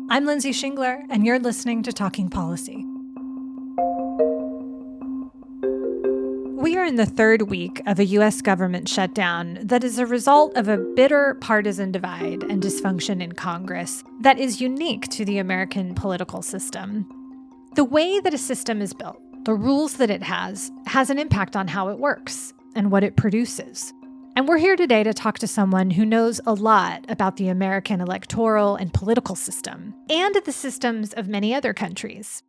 I'm Lindsay Shingler, and you're listening to Talking Policy. We are in the third week of a U.S. government shutdown that is a result of a bitter partisan divide and dysfunction in Congress that is unique to the American political system. The way that a system is built, the rules that it has an impact on how it works and what it produces. And we're here today to talk to someone who knows a lot about the American electoral and political system and the systems of many other countries.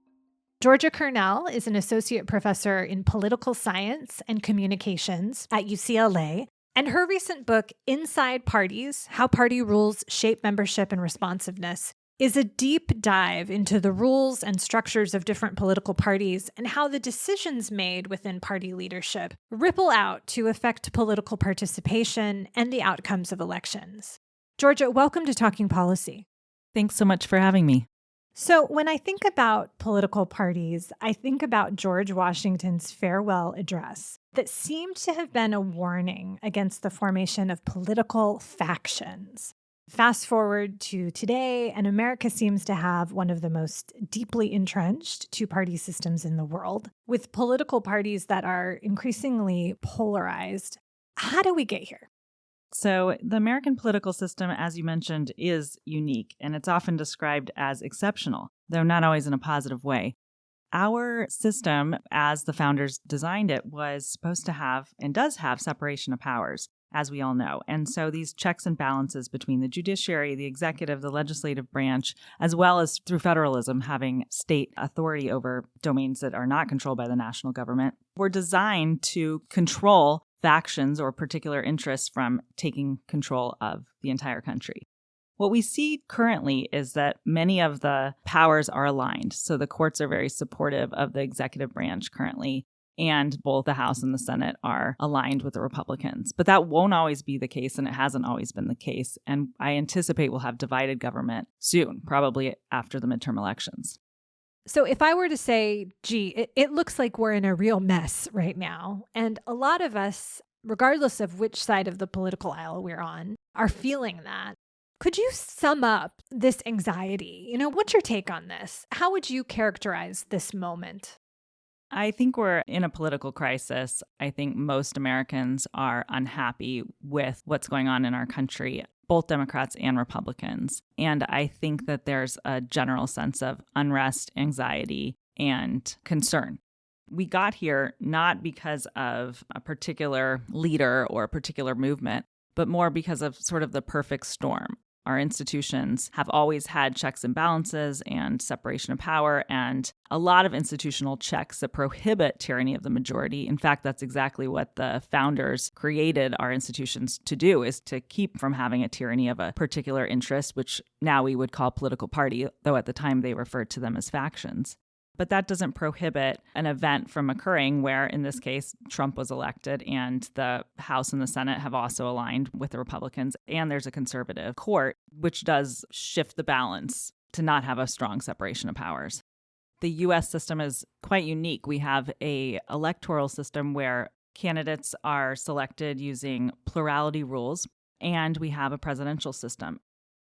Georgia Kernell is an associate professor in political science and communications at UCLA, and her recent book, Inside Parties: How Party Rules Shape Membership and Responsiveness, is a deep dive into the rules and structures of different political parties and how the decisions made within party leadership ripple out to affect political participation and the outcomes of elections. Georgia, welcome to Talking Policy. Thanks so much for having me. So when I think about political parties, I think about George Washington's farewell address that seemed to have been a warning against the formation of political factions. Fast forward to today, and America seems to have one of the most deeply entrenched two-party systems in the world, with political parties that are increasingly polarized. How do we get here? So the American political system, as you mentioned, is unique, and it's often described as exceptional, though not always in a positive way. Our system, as the founders designed it, was supposed to have and does have separation of powers, as we all know. And so these checks and balances between the judiciary, the executive, the legislative branch, as well as through federalism, having state authority over domains that are not controlled by the national government, were designed to control factions or particular interests from taking control of the entire country. What we see currently is that many of the powers are aligned. So the courts are very supportive of the executive branch currently, and both the House and the Senate are aligned with the Republicans. But that won't always be the case, and it hasn't always been the case. And I anticipate we'll have divided government soon, probably after the midterm elections. So if I were to say, gee, it looks like we're in a real mess right now, and a lot of us, regardless of which side of the political aisle we're on, are feeling that. Could you sum up this anxiety? What's your take on this? How would you characterize this moment? I think we're in a political crisis. I think most Americans are unhappy with what's going on in our country, both Democrats and Republicans. And I think that there's a general sense of unrest, anxiety, and concern. We got here not because of a particular leader or a particular movement, but more because of sort of the perfect storm. Our institutions have always had checks and balances and separation of power and a lot of institutional checks that prohibit tyranny of the majority. In fact, that's exactly what the founders created our institutions to do, is to keep from having a tyranny of a particular interest, which now we would call political party, though at the time they referred to them as factions. But that doesn't prohibit an event from occurring where, in this case, Trump was elected and the House and the Senate have also aligned with the Republicans. And there's a conservative court, which does shift the balance to not have a strong separation of powers. The U.S. system is quite unique. We have an electoral system where candidates are selected using plurality rules, and we have a presidential system.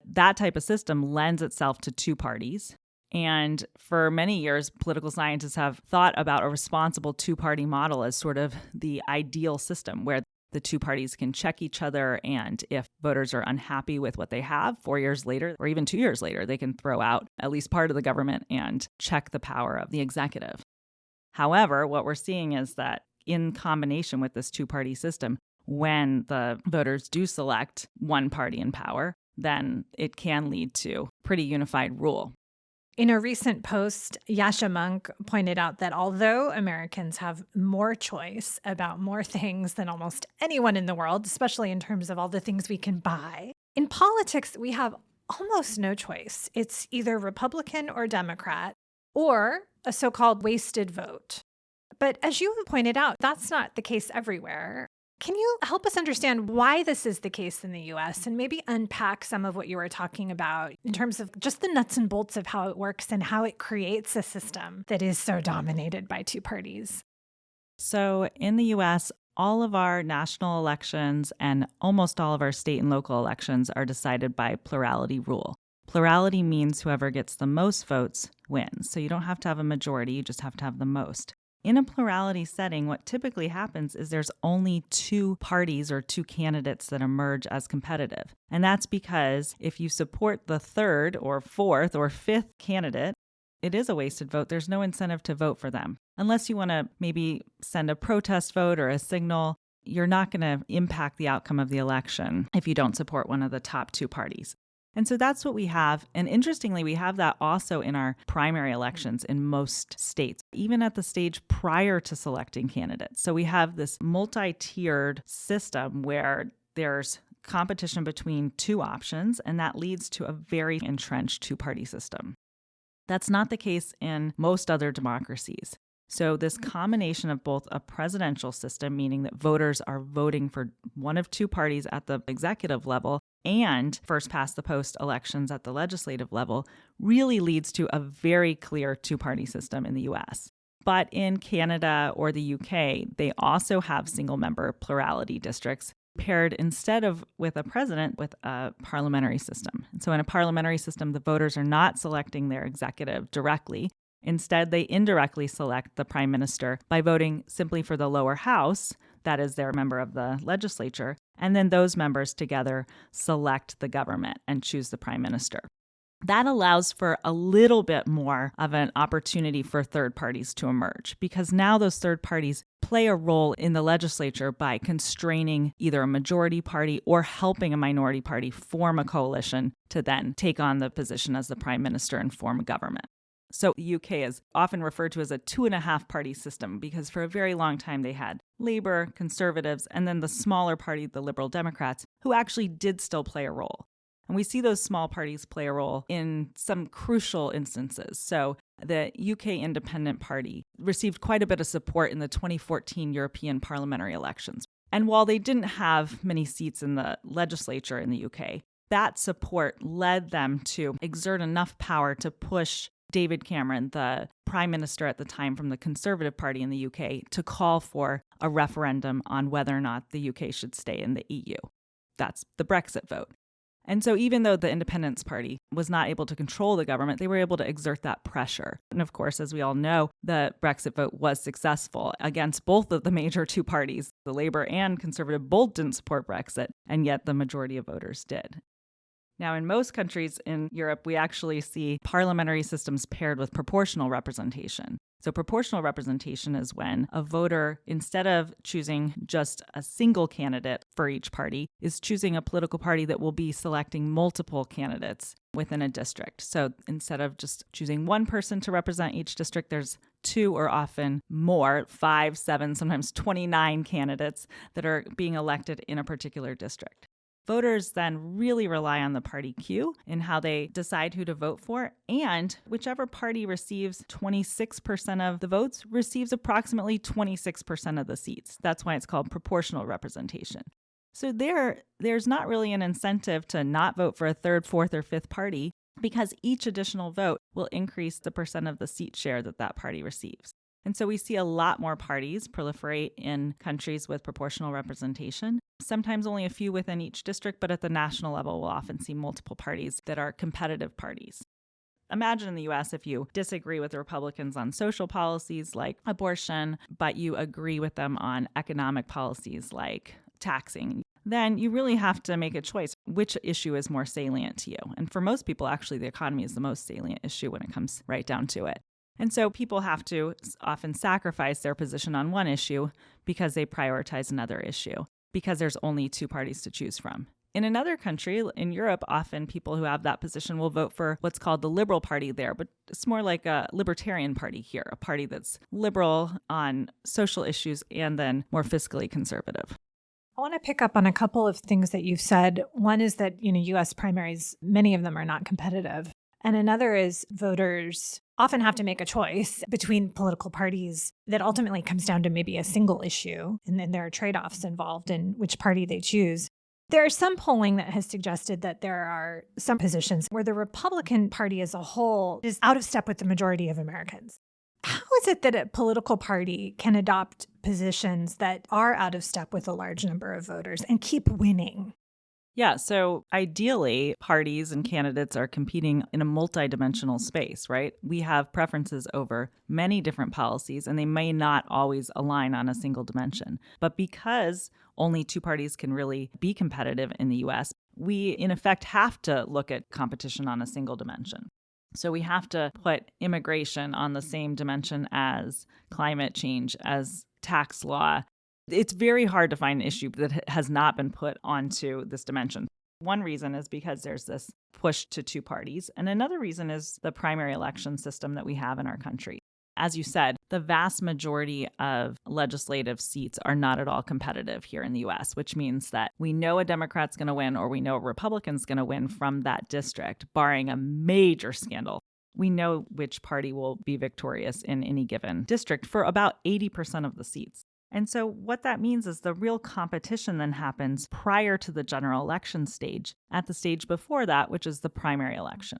That type of system lends itself to two parties. And for many years, political scientists have thought about a responsible two-party model as sort of the ideal system where the two parties can check each other. And if voters are unhappy with what they have 4 years later, or even 2 years later, they can throw out at least part of the government and check the power of the executive. However, what we're seeing is that in combination with this two-party system, when the voters do select one party in power, then it can lead to pretty unified rule. In a recent post, Yasha Monk pointed out that although Americans have more choice about more things than almost anyone in the world, especially in terms of all the things we can buy, in politics, we have almost no choice. It's either Republican or Democrat, or a so-called wasted vote. But as you pointed out, that's not the case everywhere. Can you help us understand why this is the case in the U.S. and maybe unpack some of what you were talking about in terms of just the nuts and bolts of how it works and how it creates a system that is so dominated by two parties? So in the U.S., all of our national elections and almost all of our state and local elections are decided by plurality rule. Plurality means whoever gets the most votes wins. So you don't have to have a majority, you just have to have the most. In a plurality setting, what typically happens is there's only two parties or two candidates that emerge as competitive. And that's because if you support the third or fourth or fifth candidate, it is a wasted vote. There's no incentive to vote for them. Unless you want to maybe send a protest vote or a signal, you're not going to impact the outcome of the election if you don't support one of the top two parties. And so that's what we have. And interestingly, we have that also in our primary elections in most states, even at the stage prior to selecting candidates. So we have this multi-tiered system where there's competition between two options, and that leads to a very entrenched two-party system. That's not the case in most other democracies. So this combination of both a presidential system, meaning that voters are voting for one of two parties at the executive level, and first past the post elections at the legislative level, really leads to a very clear two-party system in the US. But in Canada or the UK, they also have single-member plurality districts paired instead of with a president with a parliamentary system. And so in a parliamentary system, the voters are not selecting their executive directly. Instead, they indirectly select the prime minister by voting simply for the lower house, that is, their member of the legislature, and then those members together select the government and choose the prime minister. That allows for a little bit more of an opportunity for third parties to emerge, because now those third parties play a role in the legislature by constraining either a majority party or helping a minority party form a coalition to then take on the position as the prime minister and form a government. So the UK is often referred to as a 2.5-party system because for a very long time they had Labour, Conservatives, and then the smaller party, the Liberal Democrats, who actually did still play a role. And we see those small parties play a role in some crucial instances. So the UK Independent Party received quite a bit of support in the 2014 European parliamentary elections. And while they didn't have many seats in the legislature in the UK, that support led them to exert enough power to push David Cameron, the prime minister at the time from the Conservative Party in the UK, to call for a referendum on whether or not the UK should stay in the EU. That's the Brexit vote. And so even though the Independence Party was not able to control the government, they were able to exert that pressure. And of course, as we all know, the Brexit vote was successful against both of the major two parties. The Labour and Conservative both didn't support Brexit, and yet the majority of voters did. Now, in most countries in Europe, we actually see parliamentary systems paired with proportional representation. So proportional representation is when a voter, instead of choosing just a single candidate for each party, is choosing a political party that will be selecting multiple candidates within a district. So instead of just choosing one person to represent each district, there's two or often more, 5, 7, sometimes 29 candidates that are being elected in a particular district. Voters then really rely on the party queue in how they decide who to vote for, and whichever party receives 26% of the votes receives approximately 26% of the seats. That's why it's called proportional representation. So there's not really an incentive to not vote for a third, fourth, or fifth party because each additional vote will increase the percent of the seat share that party receives. And so we see a lot more parties proliferate in countries with proportional representation. Sometimes only a few within each district, but at the national level, we'll often see multiple parties that are competitive parties. Imagine in the US if you disagree with the Republicans on social policies like abortion, but you agree with them on economic policies like taxing. Then you really have to make a choice. Which issue is more salient to you? And for most people, actually, the economy is the most salient issue when it comes right down to it. And so people have to often sacrifice their position on one issue because they prioritize another issue, because there's only two parties to choose from. In another country, in Europe, often people who have that position will vote for what's called the Liberal Party there, but it's more like a libertarian party here, a party that's liberal on social issues and then more fiscally conservative. I want to pick up on a couple of things that you've said. One is that, U.S. primaries, many of them are not competitive. And another is voters often have to make a choice between political parties that ultimately comes down to maybe a single issue, and then there are trade-offs involved in which party they choose. There is some polling that has suggested that there are some positions where the Republican Party as a whole is out of step with the majority of Americans. How is it that a political party can adopt positions that are out of step with a large number of voters and keep winning? Yeah, so ideally, parties and candidates are competing in a multidimensional space, right? We have preferences over many different policies, and they may not always align on a single dimension. But because only two parties can really be competitive in the US, we in effect have to look at competition on a single dimension. So we have to put immigration on the same dimension as climate change, as tax law. It's very hard to find an issue that has not been put onto this dimension. One reason is because there's this push to two parties, and another reason is the primary election system that we have in our country. As you said, the vast majority of legislative seats are not at all competitive here in the US, which means that we know a Democrat's going to win or we know a Republican's going to win from that district, barring a major scandal. We know which party will be victorious in any given district for about 80% of the seats. And so what that means is the real competition then happens prior to the general election stage, at the stage before that, which is the primary election.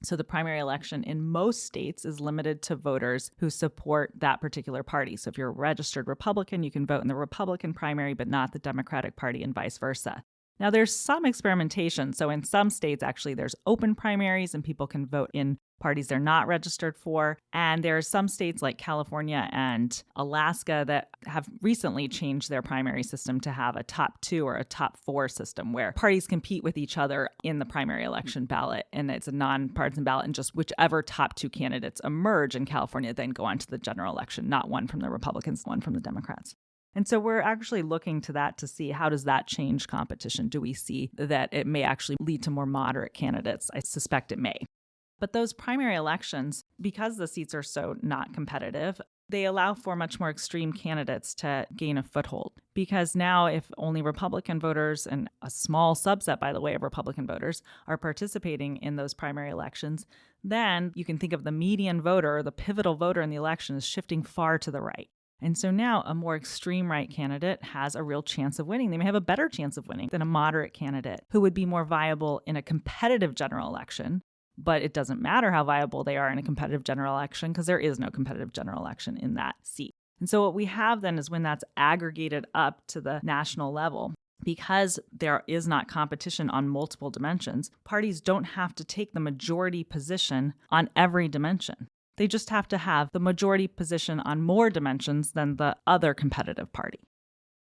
So the primary election in most states is limited to voters who support that particular party. So if you're a registered Republican, you can vote in the Republican primary, but not the Democratic Party, and vice versa. Now, there's some experimentation. So in some states, actually, there's open primaries and people can vote in parties they're not registered for. And there are some states like California and Alaska that have recently changed their primary system to have a top 2 or a top 4 system where parties compete with each other in the primary election ballot. And it's a nonpartisan ballot, and just whichever top 2 candidates emerge in California then go on to the general election, not one from the Republicans, one from the Democrats. And so we're actually looking to that to see how does that change competition? Do we see that it may actually lead to more moderate candidates? I suspect it may. But those primary elections, because the seats are so not competitive, they allow for much more extreme candidates to gain a foothold. Because now if only Republican voters, and a small subset, by the way, of Republican voters, are participating in those primary elections, then you can think of the median voter, the pivotal voter in the election, is shifting far to the right. And so now a more extreme right candidate has a real chance of winning. They may have a better chance of winning than a moderate candidate who would be more viable in a competitive general election. But it doesn't matter how viable they are in a competitive general election because there is no competitive general election in that seat. And so what we have then is when that's aggregated up to the national level, because there is not competition on multiple dimensions, parties don't have to take the majority position on every dimension. They just have to have the majority position on more dimensions than the other competitive party.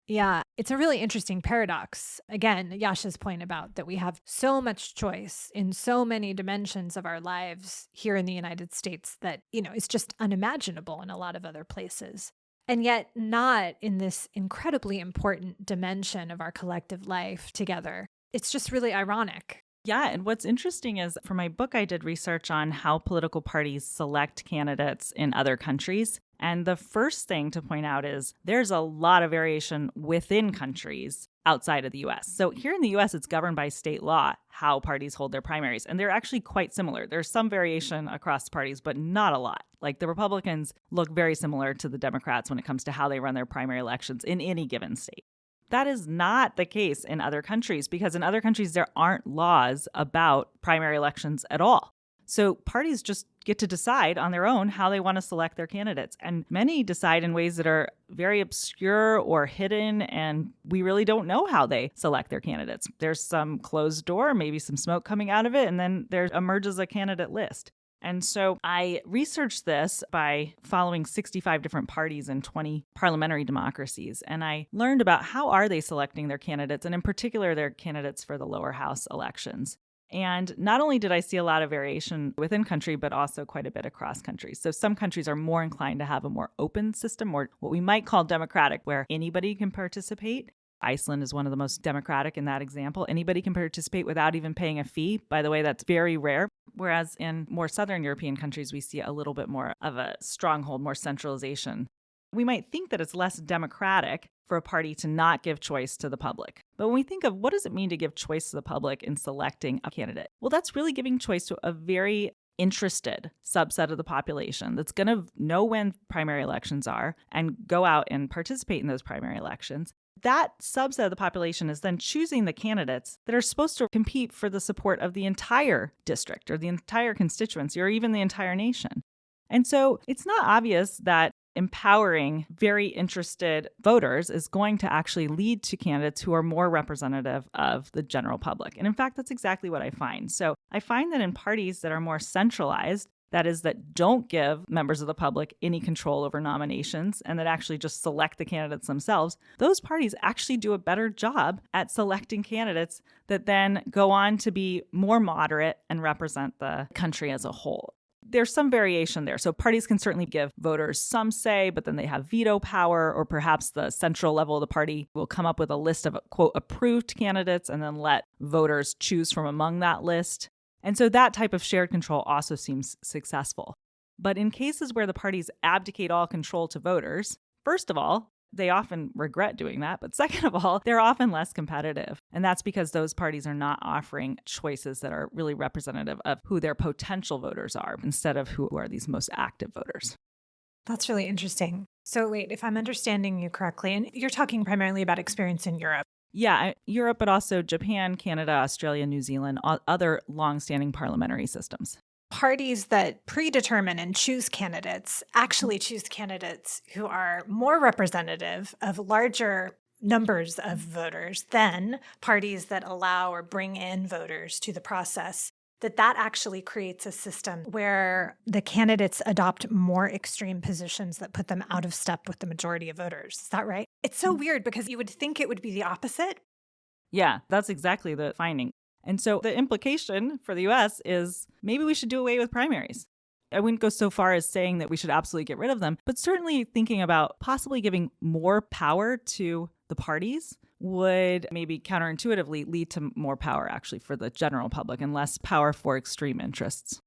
Yeah, it's a really interesting paradox. Again, Yasha's point about that we have so much choice in so many dimensions of our lives here in the United States that, it's just unimaginable in a lot of other places. And yet not in this incredibly important dimension of our collective life together. It's just really ironic. Yeah, and what's interesting is for my book, I did research on how political parties select candidates in other countries. And the first thing to point out is there's a lot of variation within countries outside of the US. So here in the US, it's governed by state law how parties hold their primaries. And they're actually quite similar. There's some variation across parties, but not a lot. Like the Republicans look very similar to the Democrats when it comes to how they run their primary elections in any given state. That is not the case in other countries because in other countries, there aren't laws about primary elections at all. So parties just get to decide on their own how they want to select their candidates. And many decide in ways that are very obscure or hidden, and we really don't know how they select their candidates. There's some closed door, maybe some smoke coming out of it, and then there emerges a candidate list. And so I researched this by following 65 different parties in 20 parliamentary democracies. And I learned about how are they selecting their candidates, and in particular, their candidates for the lower house elections. And not only did I see a lot of variation within country, but also quite a bit across countries. So some countries are more inclined to have a more open system, or what we might call democratic, where anybody can participate. Iceland is one of the most democratic in that example. Anybody can participate without even paying a fee. By the way, that's very rare. Whereas in more Southern European countries, we see a little bit more of a stronghold, more centralization. We might think that it's less democratic for a party to not give choice to the public. But when we think of what does it mean to give choice to the public in selecting a candidate, well, that's really giving choice to a very interested subset of the population that's going to know when primary elections are and go out and participate in those primary elections. That subset of the population is then choosing the candidates that are supposed to compete for the support of the entire district or the entire constituency or even the entire nation. And so it's not obvious that empowering very interested voters is going to actually lead to candidates who are more representative of the general public. And in fact, that's exactly what I find. So I find that in parties that are more centralized, that is, that don't give members of the public any control over nominations and that actually just select the candidates themselves, those parties actually do a better job at selecting candidates that then go on to be more moderate and represent the country as a whole. There's some variation there. So parties can certainly give voters some say, but then they have veto power, or perhaps the central level of the party will come up with a list of, quote, approved candidates and then let voters choose from among that list. And so that type of shared control also seems successful. But in cases where the parties abdicate all control to voters, first of all, they often regret doing that. But second of all, they're often less competitive. And that's because those parties are not offering choices that are really representative of who their potential voters are instead of who are these most active voters. That's really interesting. So wait, if I'm understanding you correctly, and you're talking primarily about experience in Europe. Yeah, Europe, but also Japan, Canada, Australia, New Zealand, other longstanding parliamentary systems. Parties that predetermine and choose candidates actually choose candidates who are more representative of larger numbers of voters than parties that allow or bring in voters to the process. That actually creates a system where the candidates adopt more extreme positions that put them out of step with the majority of voters. Is that right? It's so weird because you would think it would be the opposite. Yeah, that's exactly the finding. And so the implication for the U.S. is maybe we should do away with primaries. I wouldn't go so far as saying that we should absolutely get rid of them, but certainly thinking about possibly giving more power to the parties would maybe counterintuitively lead to more power actually for the general public and less power for extreme interests.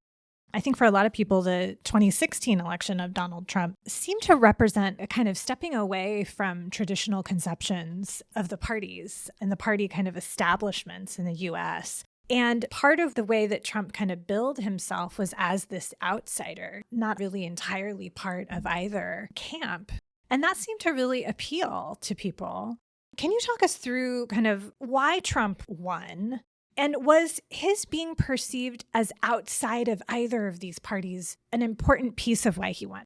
I think for a lot of people, the 2016 election of Donald Trump seemed to represent a kind of stepping away from traditional conceptions of the parties and the party kind of establishments in the US. And part of the way that Trump kind of billed himself was as this outsider, not really entirely part of either camp. And that seemed to really appeal to people. Can you talk us through kind of why Trump won? And was his being perceived as outside of either of these parties an important piece of why he won?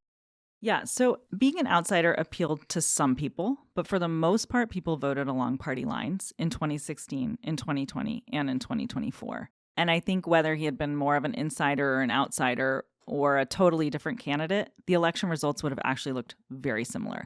Yeah, so being an outsider appealed to some people, but for the most part, people voted along party lines in 2016, in 2020, and in 2024. And I think whether he had been more of an insider or an outsider or a totally different candidate, the election results would have actually looked very similar.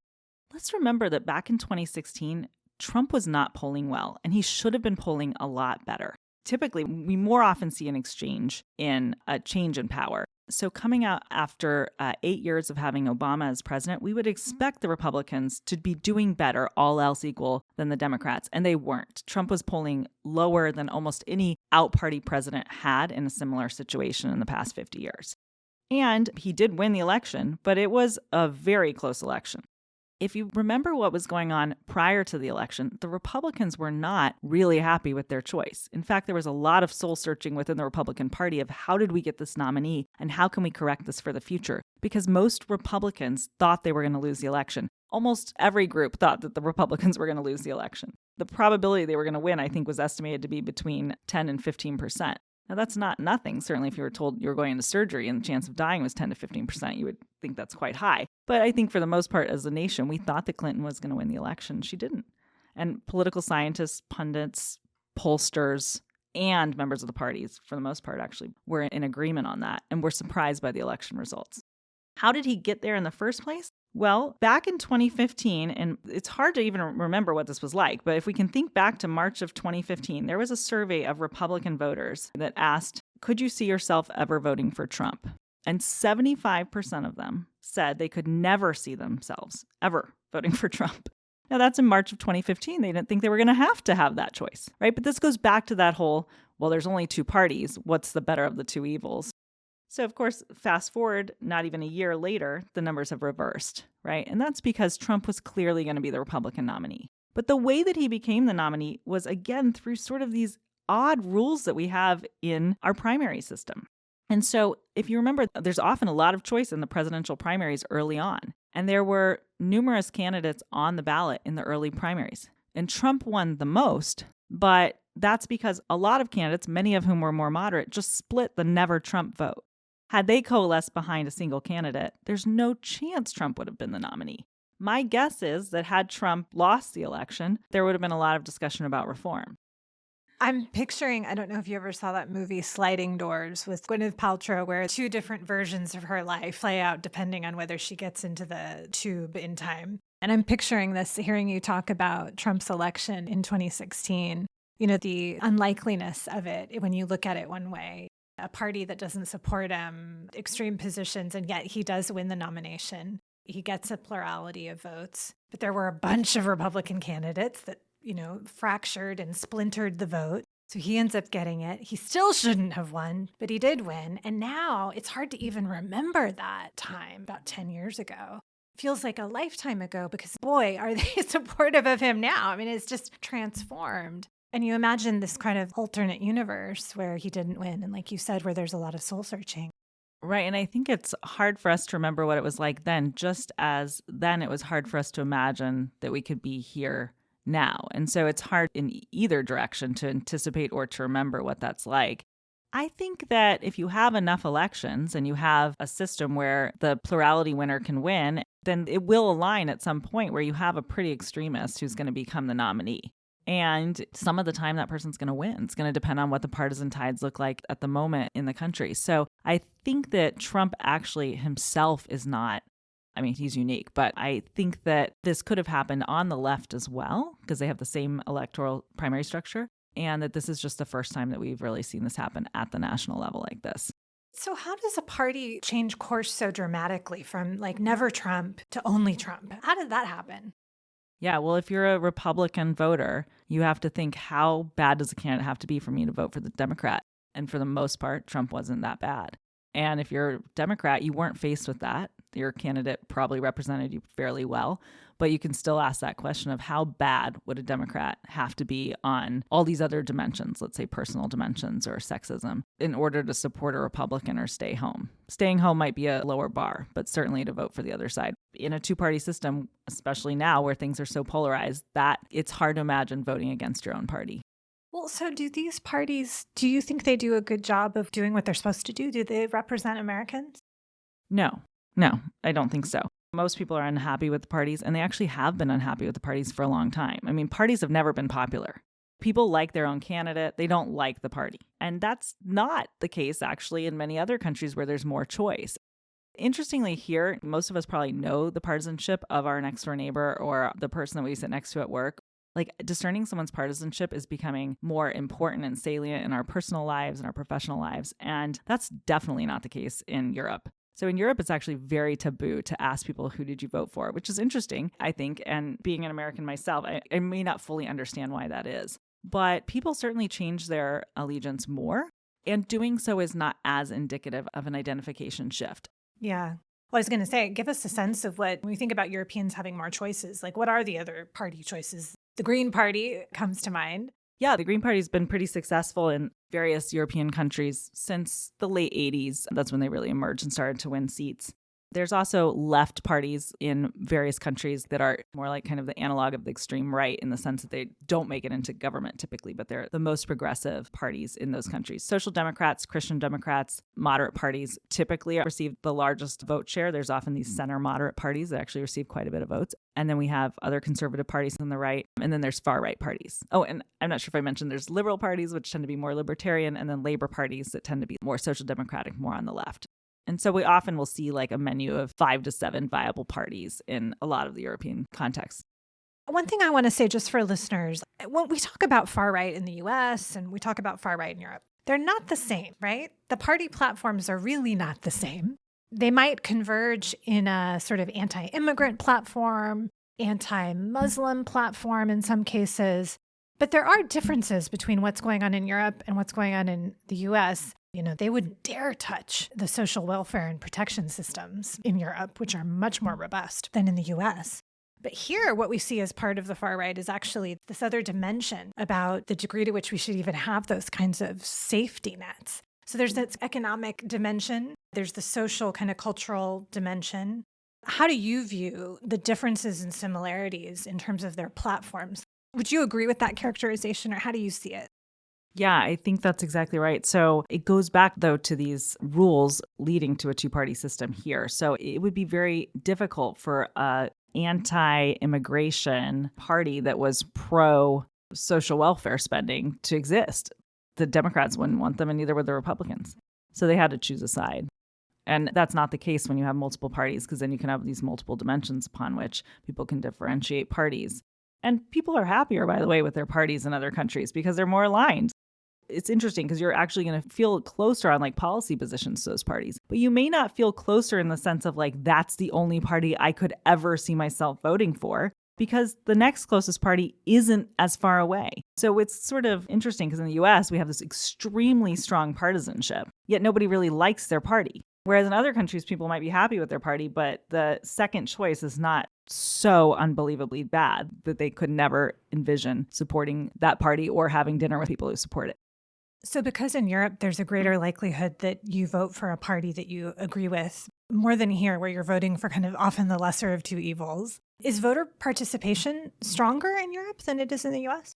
Let's remember that back in 2016, Trump was not polling well, and he should have been polling a lot better. Typically, we more often see an exchange in a change in power. So coming out after 8 years of having Obama as president, we would expect the Republicans to be doing better, all else equal, than the Democrats. And they weren't. Trump was polling lower than almost any out-party president had in a similar situation in the past 50 years. And he did win the election, but it was a very close election. If you remember what was going on prior to the election, the Republicans were not really happy with their choice. In fact, there was a lot of soul searching within the Republican Party of how did we get this nominee and how can we correct this for the future? Because most Republicans thought they were going to lose the election. Almost every group thought that the Republicans were going to lose the election. The probability they were going to win, I think, was estimated to be between 10 and 15%. Now, that's not nothing. Certainly, if you were told you were going into surgery and the chance of dying was 10 to 15%, you would think that's quite high. But I think for the most part, as a nation, we thought that Clinton was going to win the election. She didn't. And political scientists, pundits, pollsters, and members of the parties, for the most part, actually, were in agreement on that and were surprised by the election results. How did he get there in the first place? Well, back in 2015, and it's hard to even remember what this was like, but if we can think back to March of 2015, there was a survey of Republican voters that asked, could you see yourself ever voting for Trump? And 75% of them said they could never see themselves ever voting for Trump. Now, that's in March of 2015. They didn't think they were going to have that choice, right? But this goes back to that whole, well, there's only two parties. What's the better of the two evils? So, of course, fast forward, not even a year later, the numbers have reversed, right? And that's because Trump was clearly going to be the Republican nominee. But the way that he became the nominee was, again, through sort of these odd rules that we have in our primary system. And so, if you remember, there's often a lot of choice in the presidential primaries early on. And there were numerous candidates on the ballot in the early primaries. And Trump won the most, but that's because a lot of candidates, many of whom were more moderate, just split the never Trump vote. Had they coalesced behind a single candidate, there's no chance Trump would have been the nominee. My guess is that had Trump lost the election, there would have been a lot of discussion about reform. I'm picturing, I don't know if you ever saw that movie Sliding Doors with Gwyneth Paltrow, where two different versions of her life play out depending on whether she gets into the tube in time. And I'm picturing this, hearing you talk about Trump's election in 2016, the unlikeliness of it when you look at it one way. A party that doesn't support him, extreme positions, and yet he does win the nomination. He gets a plurality of votes. But there were a bunch of Republican candidates that fractured and splintered the vote. So he ends up getting it. He still shouldn't have won, but he did win. And now it's hard to even remember that time about 10 years ago. Feels like a lifetime ago because, boy, are they supportive of him now. I mean, it's just transformed. And you imagine this kind of alternate universe where he didn't win. And like you said, where there's a lot of soul searching. Right. And I think it's hard for us to remember what it was like then, just as then it was hard for us to imagine that we could be here now. And so it's hard in either direction to anticipate or to remember what that's like. I think that if you have enough elections and you have a system where the plurality winner can win, then it will align at some point where you have a pretty extremist who's going to become the nominee. And some of the time that person's going to win. It's going to depend on what the partisan tides look like at the moment in the country. So I think that Trump actually himself is not, he's unique, but I think that this could have happened on the left as well because they have the same electoral primary structure, and that this is just the first time that we've really seen this happen at the national level like this. So how does a party change course so dramatically from like never Trump to only Trump? How did that happen? Yeah, well, if you're a Republican voter, you have to think, how bad does a candidate have to be for me to vote for the Democrat? And for the most part, Trump wasn't that bad. And if you're a Democrat, you weren't faced with that. Your candidate probably represented you fairly well, but you can still ask that question of how bad would a Democrat have to be on all these other dimensions, let's say personal dimensions or sexism, in order to support a Republican or stay home. Staying home might be a lower bar, but certainly to vote for the other side. In a two-party system, especially now where things are so polarized, that it's hard to imagine voting against your own party. Well, so do these parties, do you think they do a good job of doing what they're supposed to do? Do they represent Americans? No, I don't think so. Most people are unhappy with the parties, and they actually have been unhappy with the parties for a long time. Parties have never been popular. People like their own candidate. They don't like the party. And that's not the case, actually, in many other countries where there's more choice. Interestingly, here, most of us probably know the partisanship of our next door neighbor or the person that we sit next to at work. Like, discerning someone's partisanship is becoming more important and salient in our personal lives and our professional lives. And that's definitely not the case in Europe. So in Europe, it's actually very taboo to ask people, who did you vote for? Which is interesting, I think. And being an American myself, I may not fully understand why that is. But people certainly change their allegiance more. And doing so is not as indicative of an identification shift. Yeah. Well, I was going to say, give us a sense of when we think about Europeans having more choices, like what are the other party choices? The Green Party comes to mind. Yeah, the Green Party's been pretty successful in various European countries since the late 80s. That's when they really emerged and started to win seats. There's also left parties in various countries that are more like kind of the analog of the extreme right in the sense that they don't make it into government typically, but they're the most progressive parties in those countries. Social Democrats, Christian Democrats, moderate parties typically receive the largest vote share. There's often these center moderate parties that actually receive quite a bit of votes. And then we have other conservative parties on the right, and then there's far right parties. Oh, and I'm not sure if I mentioned there's liberal parties, which tend to be more libertarian, and then labor parties that tend to be more social democratic, more on the left. And so we often will see like a menu of 5 to 7 viable parties in a lot of the European context. One thing I want to say just for listeners, when we talk about far right in the US and we talk about far right in Europe, they're not the same, right? The party platforms are really not the same. They might converge in a sort of anti-immigrant platform, anti-Muslim platform in some cases, but there are differences between what's going on in Europe and what's going on in the US. They wouldn't dare touch the social welfare and protection systems in Europe, which are much more robust than in the US. But here, what we see as part of the far right is actually this other dimension about the degree to which we should even have those kinds of safety nets. So there's this economic dimension, there's the social kind of cultural dimension. How do you view the differences and similarities in terms of their platforms? Would you agree with that characterization, or how do you see it? Yeah, I think that's exactly right. So it goes back, though, to these rules leading to a two-party system here. So it would be very difficult for a anti-immigration party that was pro-social welfare spending to exist. The Democrats wouldn't want them, and neither would the Republicans. So they had to choose a side. And that's not the case when you have multiple parties, because then you can have these multiple dimensions upon which people can differentiate parties. And people are happier, by the way, with their parties in other countries because they're more aligned. It's interesting because you're actually going to feel closer on like policy positions to those parties, but you may not feel closer in the sense of like, that's the only party I could ever see myself voting for, because the next closest party isn't as far away. So it's sort of interesting because in the US, we have this extremely strong partisanship, yet nobody really likes their party. Whereas in other countries, people might be happy with their party, but the second choice is not so unbelievably bad that they could never envision supporting that party or having dinner with people who support it. So because in Europe, there's a greater likelihood that you vote for a party that you agree with, more than here, where you're voting for kind of often the lesser of two evils. Is voter participation stronger in Europe than it is in the US?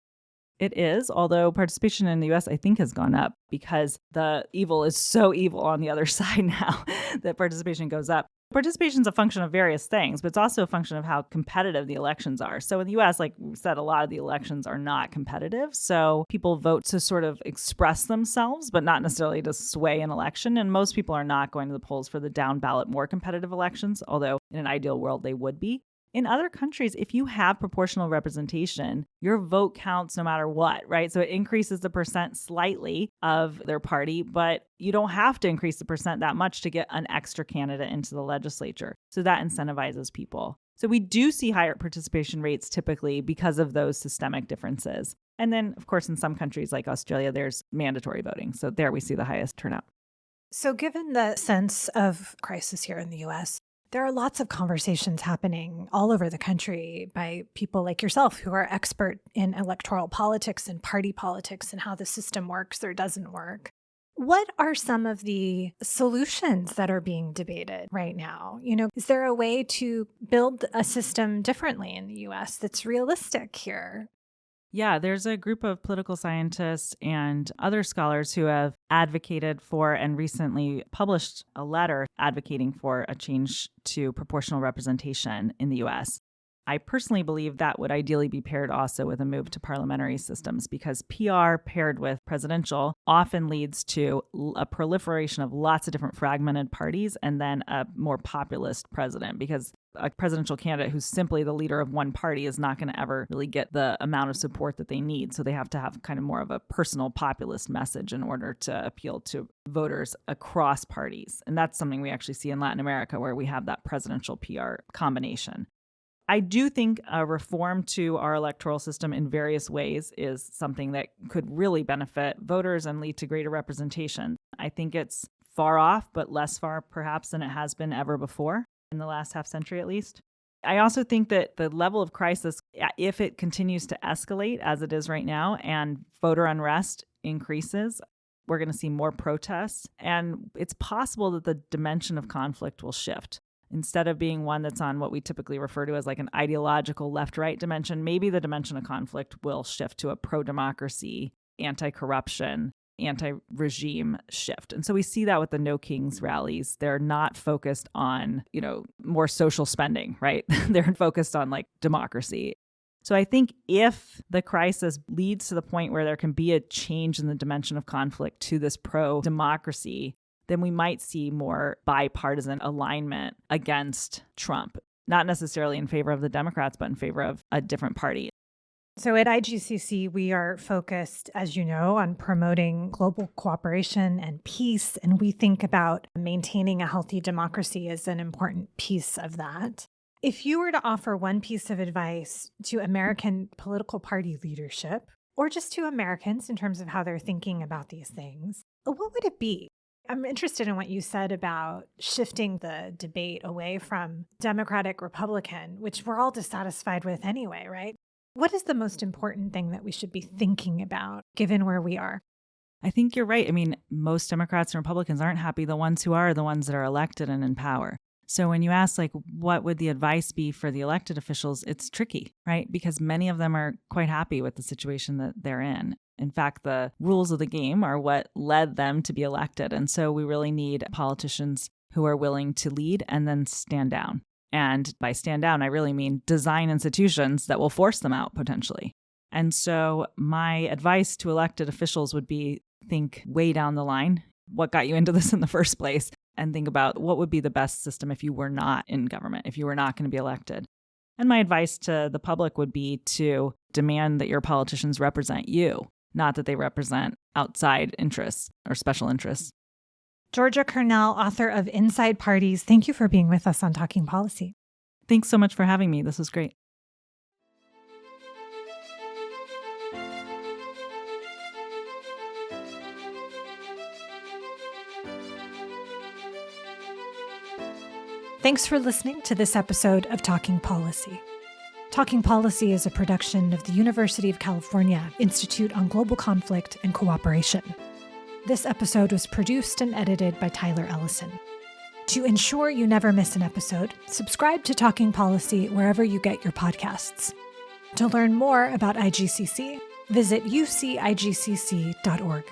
It is, although participation in the US, I think, has gone up because the evil is so evil on the other side now that participation goes up. Participation is a function of various things, but it's also a function of how competitive the elections are. So in the US, like we said, a lot of the elections are not competitive. So people vote to sort of express themselves, but not necessarily to sway an election. And most people are not going to the polls for the down ballot, more competitive elections, although in an ideal world, they would be. In other countries, if you have proportional representation, your vote counts no matter what, right? So it increases the percent slightly of their party, but you don't have to increase the percent that much to get an extra candidate into the legislature. So that incentivizes people. So we do see higher participation rates typically because of those systemic differences. And then, of course, in some countries like Australia, there's mandatory voting. So there we see the highest turnout. So given the sense of crisis here in the US, there are lots of conversations happening all over the country by people like yourself who are expert in electoral politics and party politics and how the system works or doesn't work. What are some of the solutions that are being debated right now? Is there a way to build a system differently in the US that's realistic here? Yeah, there's a group of political scientists and other scholars who have advocated for and recently published a letter advocating for a change to proportional representation in the US. I personally believe that would ideally be paired also with a move to parliamentary systems, because PR paired with presidential often leads to a proliferation of lots of different fragmented parties and then a more populist president, because a presidential candidate who's simply the leader of one party is not going to ever really get the amount of support that they need. So they have to have kind of more of a personal populist message in order to appeal to voters across parties. And that's something we actually see in Latin America, where we have that presidential PR combination. I do think a reform to our electoral system in various ways is something that could really benefit voters and lead to greater representation. I think it's far off, but less far perhaps than it has been ever before in the last half century at least. I also think that the level of crisis, if it continues to escalate as it is right now and voter unrest increases, we're going to see more protests. And it's possible that the dimension of conflict will shift. Instead of being one that's on what we typically refer to as like an ideological left-right dimension, maybe the dimension of conflict will shift to a pro-democracy, anti-corruption, anti-regime shift. And so we see that with the No Kings rallies. They're not focused on, more social spending, right? They're focused on like democracy. So I think if the crisis leads to the point where there can be a change in the dimension of conflict to this pro-democracy, then we might see more bipartisan alignment against Trump, not necessarily in favor of the Democrats, but in favor of a different party. So at IGCC, we are focused, as you know, on promoting global cooperation and peace. And we think about maintaining a healthy democracy as an important piece of that. If you were to offer one piece of advice to American political party leadership, or just to Americans in terms of how they're thinking about these things, what would it be? I'm interested in what you said about shifting the debate away from Democratic, Republican, which we're all dissatisfied with anyway, right? What is the most important thing that we should be thinking about given where we are? I think you're right. I mean, most Democrats and Republicans aren't happy. The ones who are the ones that are elected and in power. So when you ask, like, what would the advice be for the elected officials, it's tricky, right? Because many of them are quite happy with the situation that they're in. In fact, the rules of the game are what led them to be elected. And so we really need politicians who are willing to lead and then stand down. And by stand down, I really mean design institutions that will force them out potentially. And so my advice to elected officials would be think way down the line. What got you into this in the first place? And think about what would be the best system if you were not in government, if you were not going to be elected. And my advice to the public would be to demand that your politicians represent you, not that they represent outside interests or special interests. Georgia Kernell, author of Inside Parties, thank you for being with us on Talking Policy. Thanks so much for having me. This was great. Thanks for listening to this episode of Talking Policy. Talking Policy is a production of the University of California Institute on Global Conflict and Cooperation. This episode was produced and edited by Tyler Ellison. To ensure you never miss an episode, subscribe to Talking Policy wherever you get your podcasts. To learn more about IGCC, visit ucigcc.org.